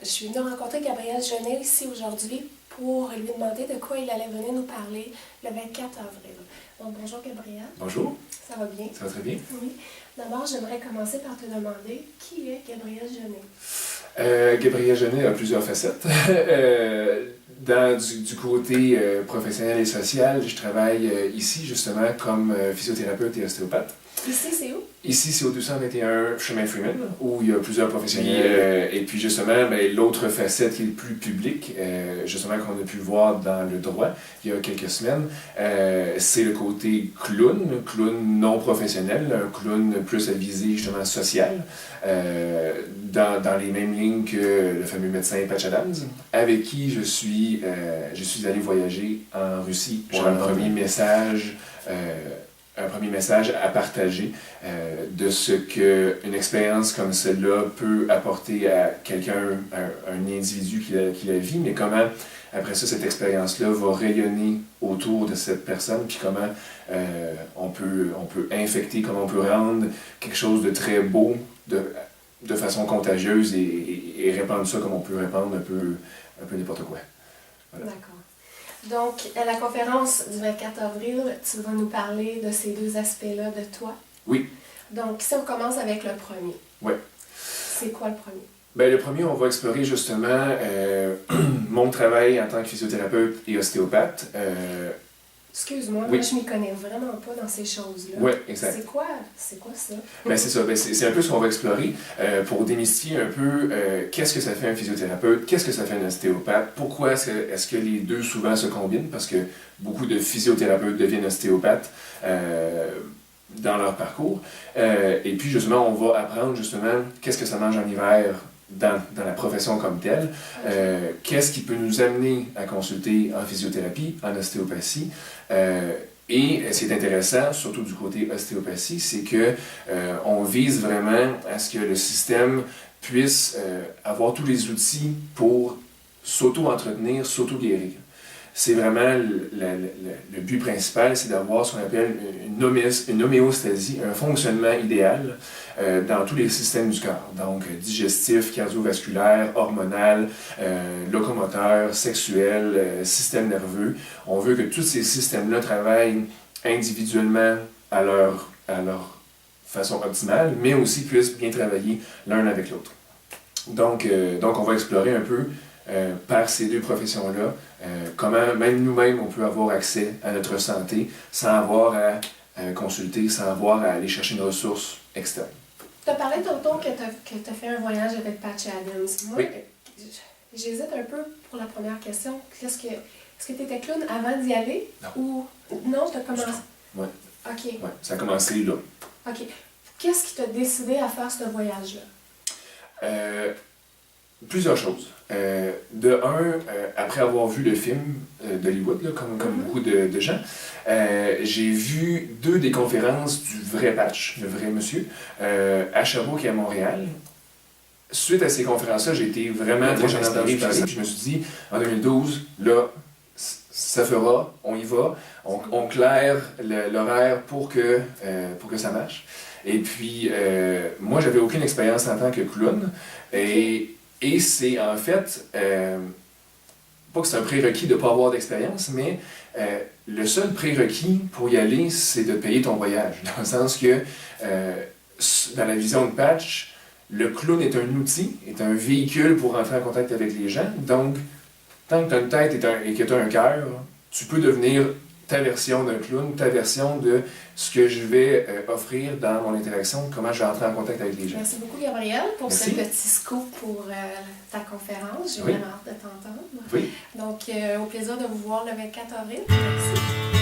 je suis venue rencontrer Gabriel Genet ici aujourd'hui pour lui demander de quoi il allait venir nous parler le 24 avril. Donc, bonjour Gabriel. Bonjour. Ça va bien? Ça va très bien. Oui. D'abord, j'aimerais commencer par te demander qui est Gabriel Genet? Gabriel Genet a plusieurs facettes. Du côté professionnel et social, je travaille ici justement comme physiothérapeute et ostéopathe. Ici, c'est où? Ici, c'est au 221 chemin Freeman, où il y a plusieurs professionnels. Et puis justement, l'autre facette qui est plus publique, justement qu'on a pu voir dans le droit il y a quelques semaines, c'est le côté clown non professionnel, un clown plus à visée justement sociale, dans les mêmes lignes que le fameux médecin Patch Adams, avec qui je suis allé voyager en Russie pour un premier message à partager de ce qu'une expérience comme celle-là peut apporter à quelqu'un, un individu qui la vit, mais comment, après ça, cette expérience-là va rayonner autour de cette personne, puis comment on peut infecter, comment on peut rendre quelque chose de très beau de façon contagieuse et répandre ça comme on peut répandre un peu n'importe quoi. Voilà. D'accord. Donc, à la conférence du 24 avril, tu vas nous parler de ces deux aspects-là de toi. Oui. Donc, si on commence avec le premier. Oui. C'est quoi le premier? Bien, le premier, on va explorer justement mon travail en tant que physiothérapeute et ostéopathe. Excuse-moi, oui. Moi je m'y connais vraiment pas dans ces choses-là. Oui, exact. C'est quoi ça? Ben, c'est ça, c'est un peu ce qu'on va explorer pour démystifier un peu qu'est-ce que ça fait un physiothérapeute, qu'est-ce que ça fait un ostéopathe, pourquoi est-ce que les deux souvent se combinent, parce que beaucoup de physiothérapeutes deviennent ostéopathes dans leur parcours. Et puis justement, on va apprendre justement qu'est-ce que ça mange en hiver dans la profession comme telle, qu'est-ce qui peut nous amener à consulter en physiothérapie, en ostéopathie. Et ce qui est intéressant, surtout du côté ostéopathie, c'est que on vise vraiment à ce que le système puisse avoir tous les outils pour s'auto-entretenir, s'auto-guérir. C'est vraiment le but principal, c'est d'avoir ce qu'on appelle une homéostasie, un fonctionnement idéal dans tous les systèmes du corps. Donc digestif, cardiovasculaire, hormonal, locomoteur, sexuel, système nerveux. On veut que tous ces systèmes-là travaillent individuellement à leur façon optimale, mais aussi puissent bien travailler l'un avec l'autre. Donc on va explorer un peu par ces deux professions-là, comment même nous-mêmes on peut avoir accès à notre santé sans avoir à consulter, sans avoir à aller chercher une ressource externe. Tu as parlé tantôt que tu as fait un voyage avec Patch Adams. Moi, oui. J'hésite un peu pour la première question. Est-ce que tu étais clown avant d'y aller? Non. Ou non, tu as commencé? Oui. OK. Ouais, ça a commencé là. OK. Qu'est-ce qui t'a décidé à faire ce voyage-là? Plusieurs choses. Après avoir vu le film d'Hollywood, là, comme beaucoup de gens, j'ai vu 2 des conférences du vrai Patch, le vrai monsieur, à Sherbrooke et à Montréal. Suite à ces conférences-là, j'ai été vraiment très inspiré. Je me suis dit, en 2012, là, ça fera, on y va, on claire l'horaire pour que ça marche. Et puis, moi, j'avais aucune expérience en tant que clown. Et c'est en fait, pas que c'est un prérequis de ne pas avoir d'expérience, mais le seul prérequis pour y aller, c'est de payer ton voyage. Dans le sens que, dans la vision de Patch, le clown est un outil, est un véhicule pour entrer en contact avec les gens. Donc, tant que tu as une tête et que tu as un cœur, tu peux devenir ta version d'un clown, ta version de ce que je vais offrir dans mon interaction, comment je vais entrer en contact avec les gens. Merci beaucoup, Gabriel, pour Merci. ce petit scoop pour ta conférence. J'ai vraiment hâte de t'entendre. Oui. Donc, au plaisir de vous voir le 24 avril. Merci.